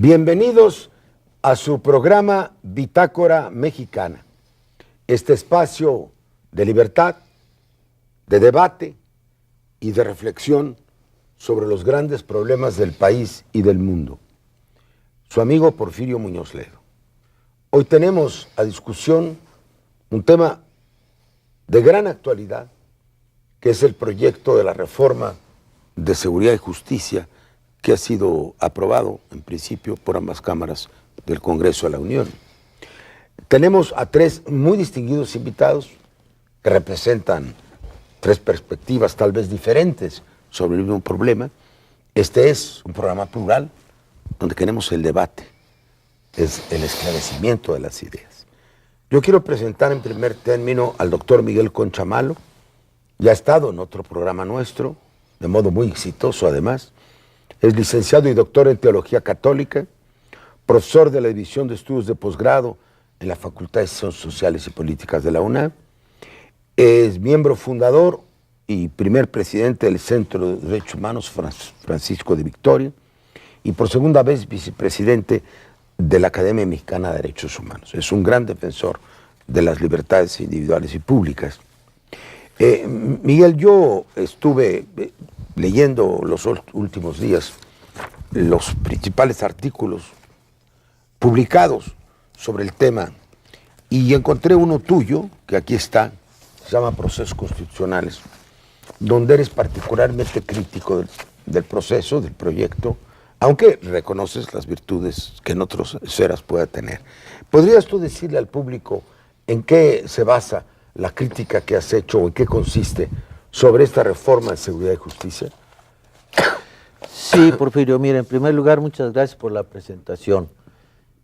Bienvenidos a su programa Bitácora Mexicana, este espacio de libertad, de debate y de reflexión sobre los grandes problemas del país y del mundo. Su amigo Porfirio Muñoz Ledo. Hoy tenemos a discusión un tema de gran actualidad, que es el proyecto de la reforma de Seguridad y Justicia que ha sido aprobado en principio por ambas cámaras del Congreso de la Unión. Tenemos a tres muy distinguidos invitados que representan tres perspectivas tal vez diferentes sobre el mismo problema. Este es un programa plural donde queremos el debate, es el esclarecimiento de las ideas. Yo quiero presentar en primer término al doctor Miguel Concha Malo. Ya ha estado en otro programa nuestro, de modo muy exitoso además. Es licenciado y doctor en Teología Católica, profesor de la División de Estudios de Posgrado en la Facultad de Ciencias Sociales y Políticas de la UNAM. Es miembro fundador y primer presidente del Centro de Derechos Humanos Francisco de Vitoria y por segunda vez vicepresidente de la Academia Mexicana de Derechos Humanos. Es un gran defensor de las libertades individuales y públicas. Miguel, yo estuve leyendo los últimos días los principales artículos publicados sobre el tema y encontré uno tuyo, que aquí está, se llama Procesos Constitucionales, donde eres particularmente crítico del proceso, del proyecto, aunque reconoces las virtudes que en otras esferas pueda tener. ¿Podrías tú decirle al público en qué se basa la crítica que has hecho o en qué consiste sobre esta reforma de Seguridad y Justicia? Sí, Porfirio, mira, en primer lugar, muchas gracias por la presentación.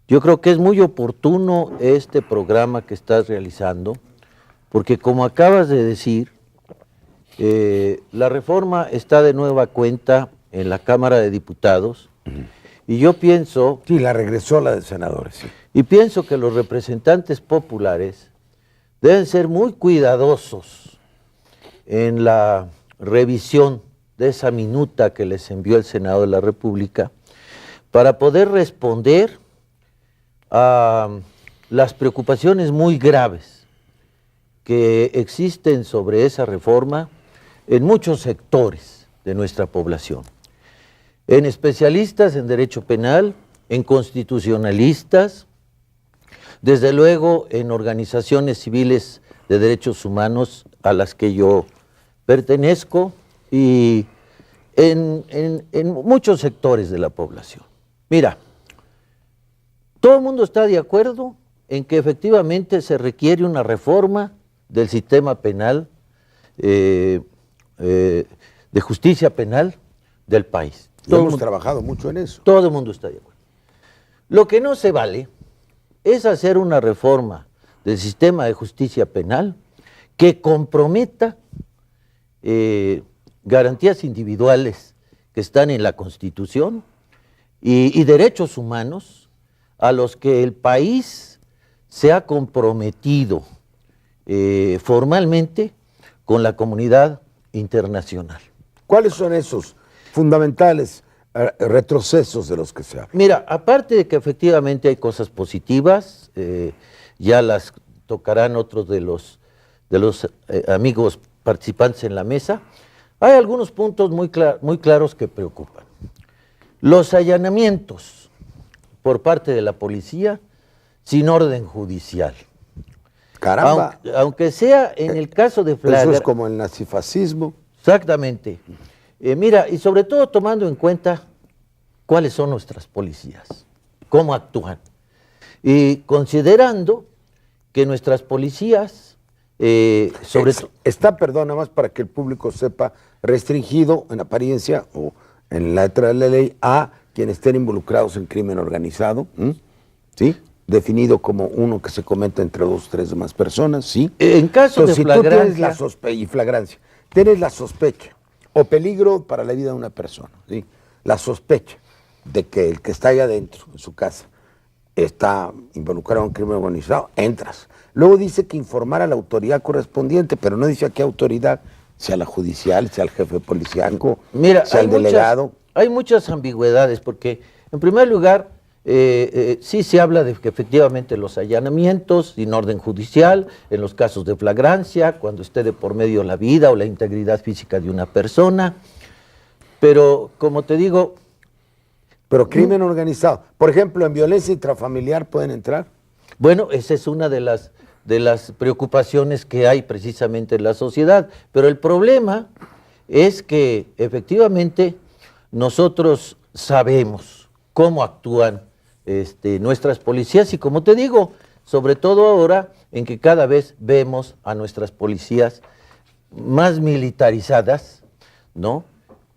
Yo creo que es muy oportuno este programa que estás realizando, porque como acabas de decir, la reforma está de nueva cuenta en la Cámara de Diputados, y yo pienso... Sí, la regresó la de senadores, sí. Y pienso que los representantes populares deben ser muy cuidadosos en la revisión de esa minuta que les envió el Senado de la República para poder responder a las preocupaciones muy graves que existen sobre esa reforma en muchos sectores de nuestra población, en especialistas en derecho penal, en constitucionalistas, desde luego en organizaciones civiles de derechos humanos a las que yo pertenezco y en muchos sectores de la población. Mira, todo el mundo está de acuerdo en que efectivamente se requiere una reforma del sistema penal, de justicia penal del país. Hemos trabajado mucho en eso. Todo el mundo está de acuerdo. Lo que no se vale es hacer una reforma del sistema de justicia penal que comprometa garantías individuales que están en la Constitución y derechos humanos a los que el país se ha comprometido formalmente con la comunidad internacional. ¿Cuáles son esos fundamentales retrocesos de los que se habla? Mira, aparte de que efectivamente hay cosas positivas, ya las tocarán otros de los amigos participantes en la mesa, hay algunos puntos muy claros que preocupan. Los allanamientos por parte de la policía sin orden judicial. Caramba. Aunque sea en el caso de Eso es como el nazifascismo. Exactamente. Mira, y sobre todo tomando en cuenta cuáles son nuestras policías, cómo actúan. Y considerando que nuestras policías, está, perdón, nada más para que el público sepa, restringido en apariencia o en la letra de la ley a quienes estén involucrados en crimen organizado, ¿sí? Definido como uno que se comete entre 2 o 3 demás personas, ¿sí? En caso de flagrancia... Si tú tienes la flagrancia, tienes la sospecha o peligro para la vida de una persona, ¿sí? La sospecha de que el que está ahí adentro, en su casa, está involucrado en crimen organizado, entras. Luego dice que informar a la autoridad correspondiente, pero no dice a qué autoridad, sea la judicial, sea el jefe policíaco, Mira, sea el delegado. Hay muchas ambigüedades, porque en primer lugar, sí se habla de que efectivamente los allanamientos sin orden judicial, en los casos de flagrancia, cuando esté de por medio la vida o la integridad física de una persona, pero como te digo... Pero crimen organizado, por ejemplo, en violencia intrafamiliar pueden entrar. Bueno, esa es una de las preocupaciones que hay precisamente en la sociedad, pero el problema es que efectivamente nosotros sabemos cómo actúan nuestras policías y como te digo, sobre todo ahora en que cada vez vemos a nuestras policías más militarizadas, ¿no?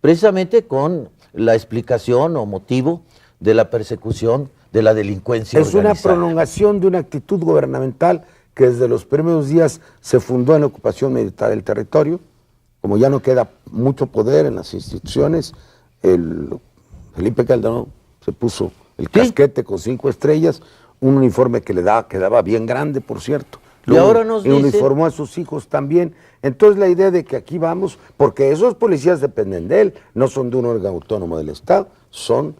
Precisamente con la explicación o motivo de la persecución de la delincuencia organizada. Es una prolongación de una actitud gubernamental que desde los primeros días se fundó en la ocupación militar del territorio. Como ya no queda mucho poder en las instituciones, Felipe Calderón se puso el casquete con 5 estrellas, un uniforme que quedaba bien grande, por cierto. Luego, y ahora nos dice... uniformó a sus hijos también. Entonces la idea de que aquí vamos, porque esos policías dependen de él, no son de un órgano autónomo del Estado, son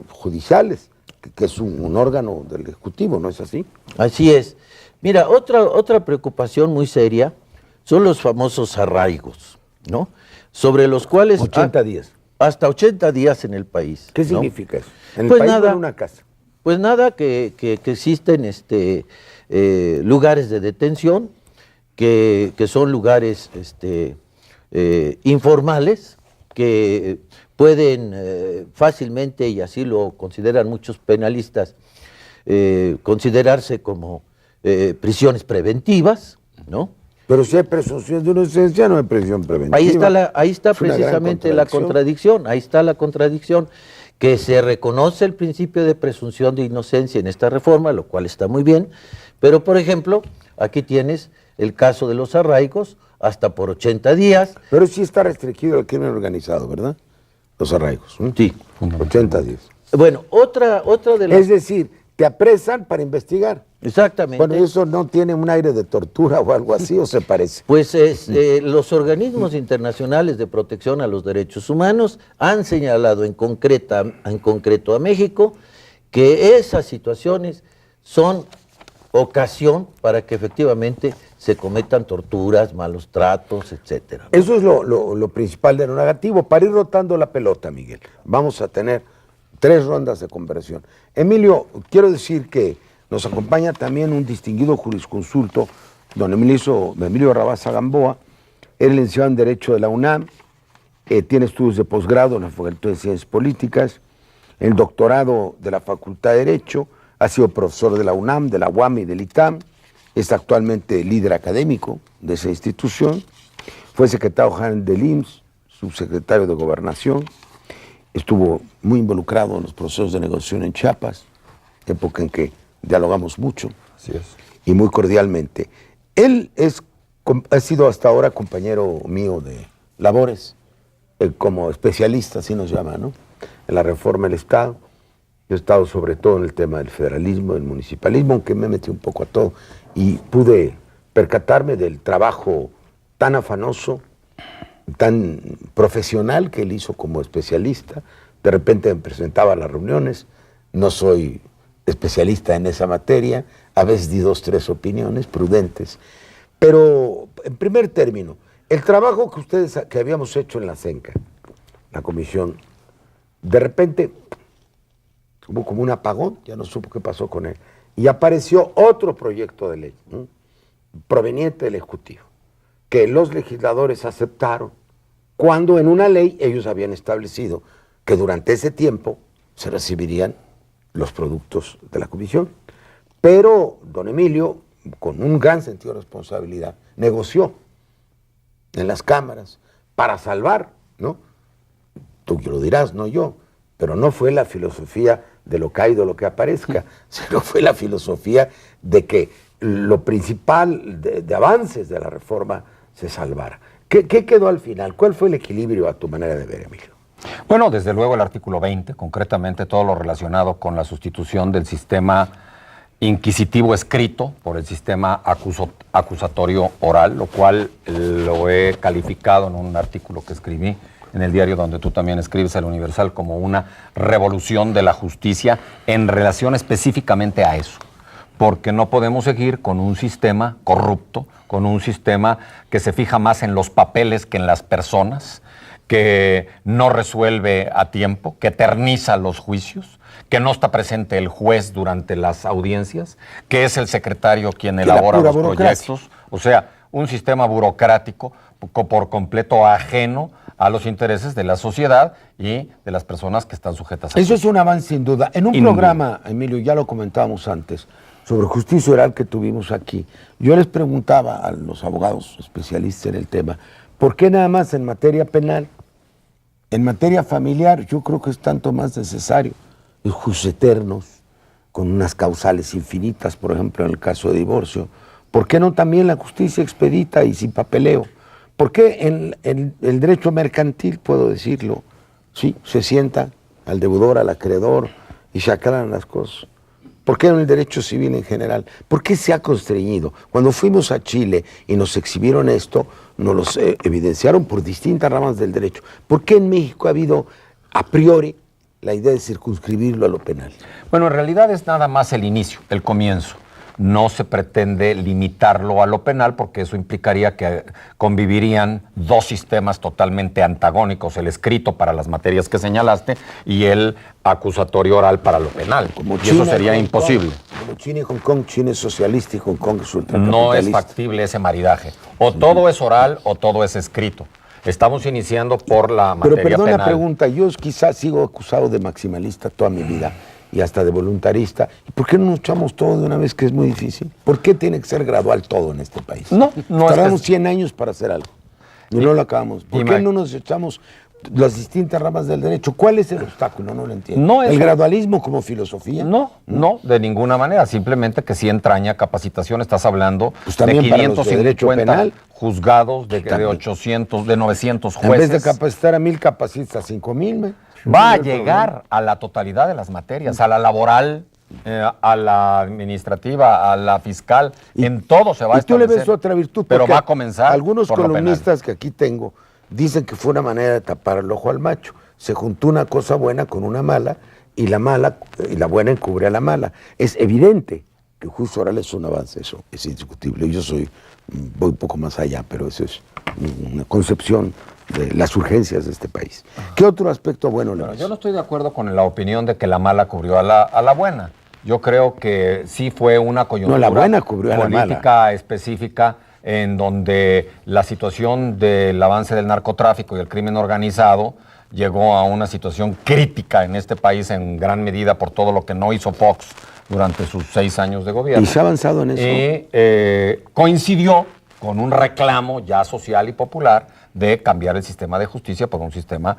judiciales, que es un órgano del Ejecutivo, ¿no es así? Así es. Mira, otra preocupación muy seria son los famosos arraigos, ¿no? Sobre los cuales... 80 días. Hasta 80 días en el país. ¿Qué significa eso? ¿En el país o en una casa? Pues nada, que existen lugares de detención, que son lugares informales, que pueden fácilmente, y así lo consideran muchos penalistas, considerarse como prisiones preventivas, ¿no? Pero si hay presunción de inocencia, no hay prisión preventiva. Ahí está precisamente la contradicción, ahí está la contradicción, que se reconoce el principio de presunción de inocencia en esta reforma, lo cual está muy bien, pero por ejemplo, aquí tienes el caso de los arraigos, hasta por 80 días. Pero sí está restringido el crimen organizado, ¿verdad? Los arraigos. Sí. 80 días. Bueno, otra de las... Es decir, te apresan para investigar. Exactamente. Bueno, ¿eso no tiene un aire de tortura o algo así, o se parece? Pues los organismos internacionales de protección a los derechos humanos han señalado en concreto a México que esas situaciones son ocasión para que efectivamente se cometan torturas, malos tratos, etcétera. Eso es lo principal de lo negativo. Para ir rotando la pelota, Miguel, vamos a tener 3 rondas de conversión. Emilio, quiero decir que nos acompaña también un distinguido jurisconsulto, don Emilio Rabasa Gamboa, es licenciado en Derecho de la UNAM, tiene estudios de posgrado en la Facultad de Ciencias Políticas, el doctorado de la Facultad de Derecho, ha sido profesor de la UNAM, de la UAM y del ITAM, es actualmente líder académico de esa institución, fue secretario general del IMSS, subsecretario de Gobernación, estuvo muy involucrado en los procesos de negociación en Chiapas, época en que dialogamos mucho. Así es. Y muy cordialmente. Él ha sido hasta ahora compañero mío de labores, como especialista, así nos llama, ¿no? En la reforma del Estado. Yo he estado sobre todo en el tema del federalismo, del municipalismo, aunque me metí un poco a todo, y pude percatarme del trabajo tan afanoso, tan profesional que él hizo como especialista. De repente me presentaba a las reuniones, no soy especialista en esa materia, a veces di 2, 3 opiniones prudentes, pero en primer término, el trabajo que habíamos hecho en la CENCA, la comisión, de repente hubo como un apagón, ya no supo qué pasó con él, y apareció otro proyecto de ley, ¿no?, proveniente del Ejecutivo, que los legisladores aceptaron, cuando en una ley ellos habían establecido que durante ese tiempo se recibirían los productos de la comisión. Pero don Emilio, con un gran sentido de responsabilidad, negoció en las cámaras para salvar, ¿no? Tú lo dirás, no yo, pero no fue la filosofía de lo caído, lo que aparezca, sino fue la filosofía de que lo principal de avances de la reforma se salvara. ¿Qué quedó al final? ¿Cuál fue el equilibrio a tu manera de ver, Emilio? Bueno, desde luego el artículo 20, concretamente todo lo relacionado con la sustitución del sistema inquisitivo escrito por el sistema acusatorio oral, lo cual lo he calificado en un artículo que escribí en el diario donde tú también escribes, El Universal, como una revolución de la justicia en relación específicamente a eso. Porque no podemos seguir con un sistema corrupto, con un sistema que se fija más en los papeles que en las personas, que no resuelve a tiempo, que eterniza los juicios, que no está presente el juez durante las audiencias, que es el secretario quien elabora los proyectos. O sea, un sistema burocrático por completo ajeno a los intereses de la sociedad y de las personas que están sujetas a eso. Es un avance sin duda. En un programa, Emilio, ya lo comentábamos antes, sobre justicia oral que tuvimos aquí, yo les preguntaba a los abogados especialistas en el tema, ¿por qué nada más en materia penal? En materia familiar yo creo que es tanto más necesario los juicios eternos, con unas causales infinitas, por ejemplo en el caso de divorcio. ¿Por qué no también la justicia expedita y sin papeleo? ¿Por qué en el derecho mercantil, puedo decirlo, sí, se sienta al deudor, al acreedor y se aclaran las cosas? ¿Por qué en el derecho civil en general? ¿Por qué se ha constreñido? Cuando fuimos a Chile y nos exhibieron esto, nos los evidenciaron por distintas ramas del derecho. ¿Por qué en México ha habido a priori la idea de circunscribirlo a lo penal? Bueno, en realidad es nada más el inicio, el comienzo. No se pretende limitarlo a lo penal porque eso implicaría que convivirían dos sistemas totalmente antagónicos, el escrito para las materias que señalaste y el acusatorio oral para lo penal. Y China, eso sería imposible. Como China y Hong Kong, China es socialista y Hong Kong es ultracapitalista. No es factible ese maridaje. O todo es oral o todo es escrito. Estamos iniciando por la materia penal. Pero perdón la pregunta, yo quizás sigo acusado de maximalista toda mi vida y hasta de voluntarista. ¿Y por qué no nos echamos todo de una vez, que es muy difícil? ¿Por qué tiene que ser gradual todo en este país? No tardamos 100 años para hacer algo y no lo acabamos. ¿Por qué no nos echamos las distintas ramas del derecho? ¿Cuál es el obstáculo? No lo entiendo. ¿El gradualismo como filosofía? No, de ninguna manera. Simplemente que sí entraña capacitación. Estás hablando de 550 juzgados, de 800, de 900 jueces. En vez de capacitar a 1000, capacitas a 5000. Va a llegar a la totalidad de las materias, a la laboral, a la administrativa, a la fiscal, en todo se va a establecer. Y tú le ves otra virtud, pero va a comenzar algunos columnistas que aquí tengo dicen que fue una manera de tapar el ojo al macho. Se juntó una cosa buena con una mala y la buena encubre a la mala. Es evidente que el juicio oral es un avance, eso es indiscutible. Yo voy un poco más allá, pero eso es una concepción de las urgencias de este país. ¿Qué otro aspecto bueno le ves? Yo no estoy de acuerdo con la opinión de que la mala cubrió a la buena. Yo creo que sí fue una coyuntura la buena cubrió a la mala. Política específica en donde la situación del avance del narcotráfico y el crimen organizado llegó a una situación crítica en este país en gran medida por todo lo que no hizo Fox durante sus 6 años de gobierno. ¿Y se ha avanzado en eso? Y coincidió con un reclamo ya social y popular de cambiar el sistema de justicia por un sistema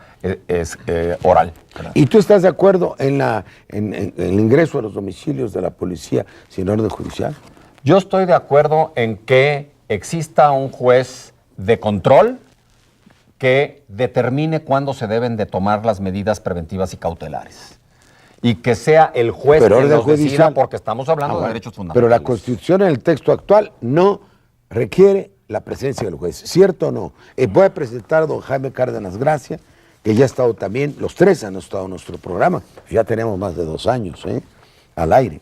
oral. ¿Y tú estás de acuerdo en el ingreso a los domicilios de la policía sin orden judicial? Yo estoy de acuerdo en que exista un juez de control que determine cuándo se deben de tomar las medidas preventivas y cautelares. Y que sea el juez que los decida, porque estamos hablando de derechos fundamentales. Pero la Constitución en el texto actual no requiere la presencia del juez, ¿cierto o no? Voy a presentar a don Jaime Cárdenas Gracia, que ya ha estado también, los tres han estado en nuestro programa, ya tenemos más de 2 años al aire.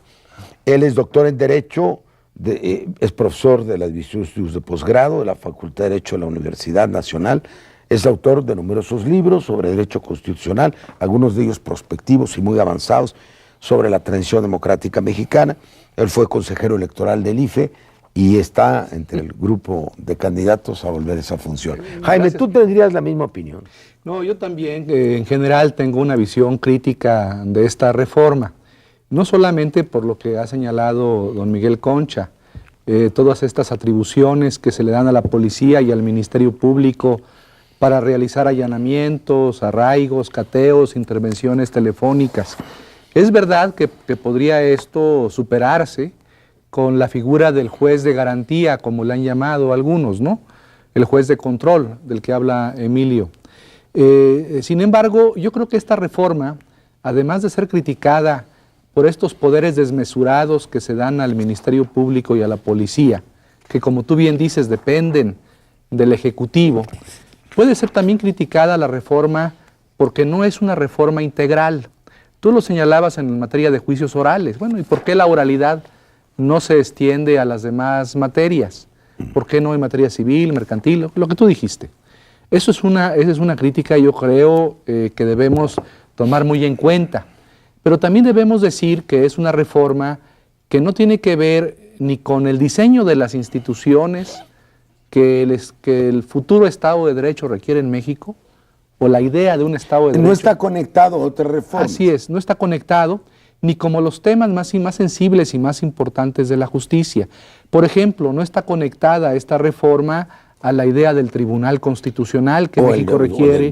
Él es doctor en Derecho, es profesor de la División de Estudios de Posgrado de la Facultad de Derecho de la Universidad Nacional, es autor de numerosos libros sobre derecho constitucional, algunos de ellos prospectivos y muy avanzados sobre la transición democrática mexicana. Él fue consejero electoral del IFE, y está entre el grupo de candidatos a volver a esa función. Jaime, gracias. ¿Tú tendrías la misma opinión? No, yo también en general tengo una visión crítica de esta reforma, no solamente por lo que ha señalado don Miguel Concha, todas estas atribuciones que se le dan a la policía y al Ministerio Público para realizar allanamientos, arraigos, cateos, intervenciones telefónicas. Es verdad que podría esto superarse con la figura del juez de garantía, como le han llamado algunos, ¿no? El juez de control, del que habla Emilio. Sin embargo, yo creo que esta reforma, además de ser criticada por estos poderes desmesurados que se dan al Ministerio Público y a la policía, que como tú bien dices, dependen del Ejecutivo, Puede ser también criticada la reforma porque no es una reforma integral. Tú lo señalabas en materia de juicios orales. Bueno, ¿y por qué la oralidad no se extiende a las demás materias? ¿Por qué no en materia civil, mercantil? Lo que tú dijiste. Esa es una crítica, yo creo, que debemos tomar muy en cuenta. Pero también debemos decir que es una reforma que no tiene que ver ni con el diseño de las instituciones que el futuro Estado de Derecho requiere en México, o la idea de un Estado de Derecho. No está conectado a otra reforma. Así es, no está conectado, ni como los temas más sensibles y más importantes de la justicia. Por ejemplo, no está conectada esta reforma a la idea del Tribunal Constitucional que México requiere,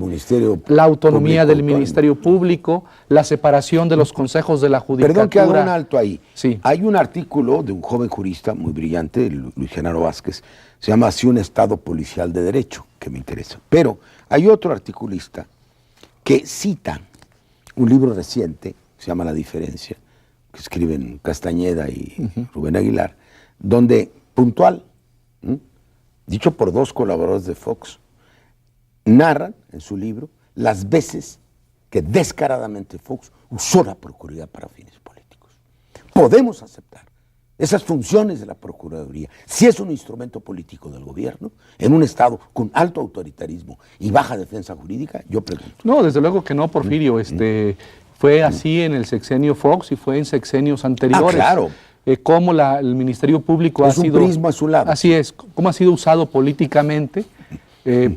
la autonomía del Ministerio Público, la separación de los consejos de la judicatura. Perdón que haga un alto ahí. Sí. Hay un artículo de un joven jurista muy brillante, Luis Genaro Vázquez, se llama así un Estado policial de derecho, que me interesa. Pero hay otro articulista que cita un libro reciente, se llama La Diferencia, que escriben Castañeda y Rubén Aguilar, donde puntual, dicho por dos colaboradores de Fox, narran en su libro las veces que descaradamente Fox usó la Procuraduría para fines políticos. Podemos aceptar esas funciones de la Procuraduría, si es un instrumento político del gobierno, en un Estado con alto autoritarismo y baja defensa jurídica, yo pregunto. No, desde luego que no, Porfirio. Fue así en el sexenio Fox y fue en sexenios anteriores. Claro. Cómo el Ministerio Público ha sido... Es un prisma a su lado. Así es, cómo ha sido usado políticamente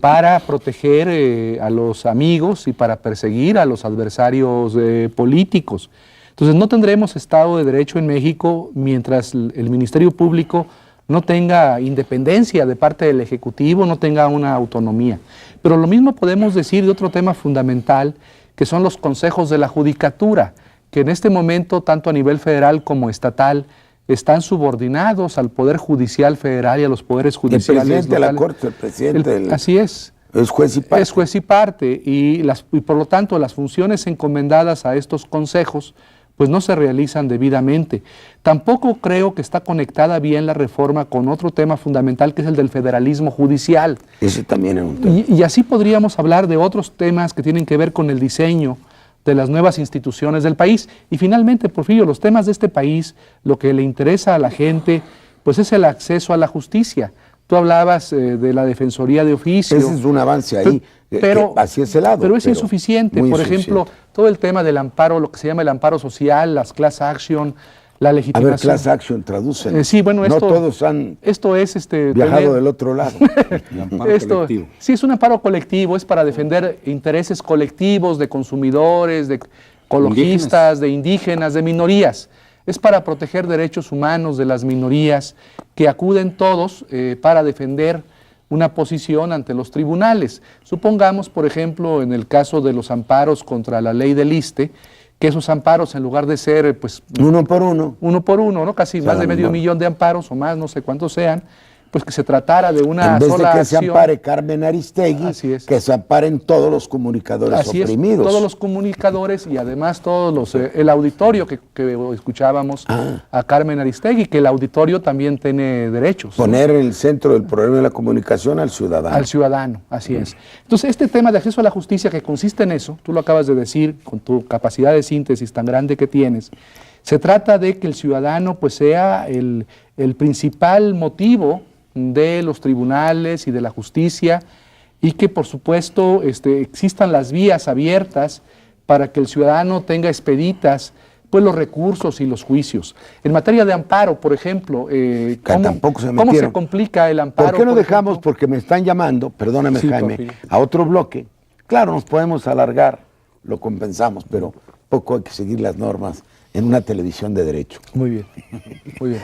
para proteger a los amigos y para perseguir a los adversarios políticos. Entonces no tendremos Estado de Derecho en México mientras el Ministerio Público no tenga independencia de parte del Ejecutivo, no tenga una autonomía. Pero lo mismo podemos decir de otro tema fundamental, que son los consejos de la judicatura, que en este momento, tanto a nivel federal como estatal, están subordinados al Poder Judicial Federal y a los poderes judiciales locales. El presidente de la Corte, el presidente... Así es. Es juez y parte. Es juez y parte, y por lo tanto las funciones encomendadas a estos consejos pues no se realizan debidamente. Tampoco creo que está conectada bien la reforma con otro tema fundamental, que es el del federalismo judicial. Ese también es un tema. Y así podríamos hablar de otros temas que tienen que ver con el diseño de las nuevas instituciones del país. Y finalmente, Porfirio, los temas de este país, lo que le interesa a la gente, pues es el acceso a la justicia. Tú hablabas de la Defensoría de Oficio. Ese es un avance ahí, pero hacia ese lado. Pero es insuficiente. Por ejemplo, todo el tema del amparo, lo que se llama el amparo social, las class action, la legitimación. A ver, class action, tradúcen. Sí, bueno, no todos han viajado del otro lado. El amparo colectivo. Sí, es un amparo colectivo, es para defender intereses colectivos de consumidores, de ecologistas, de indígenas, de minorías. Es para proteger derechos humanos de las minorías que acuden todos para defender una posición ante los tribunales. Supongamos, por ejemplo, en el caso de los amparos contra la ley del ISSSTE, que esos amparos, en lugar de ser, pues... Uno por uno, ¿no? Casi más de medio millón de amparos o más, no sé cuántos sean, pues que se tratara de una sola acción. En vez de que se ampare Carmen Aristegui, que se amparen todos los comunicadores oprimidos. Todos los comunicadores y además todos el auditorio que escuchábamos a Carmen Aristegui, que el auditorio también tiene derechos. Poner en el centro del problema de la comunicación al ciudadano. Al ciudadano, así es. Entonces, este tema de acceso a la justicia, que consiste en eso, tú lo acabas de decir, con tu capacidad de síntesis tan grande que tienes, se trata de que el ciudadano pues sea el principal motivo de los tribunales y de la justicia, y que por supuesto existan las vías abiertas para que el ciudadano tenga expeditas pues los recursos y los juicios. En materia de amparo, por ejemplo, ¿cómo se complica el amparo? ¿Por qué no dejamos, porque me están llamando, perdóname Jaime, a otro bloque? Claro, nos podemos alargar, lo compensamos, pero poco hay que seguir las normas en una televisión de derecho. Muy bien, muy bien.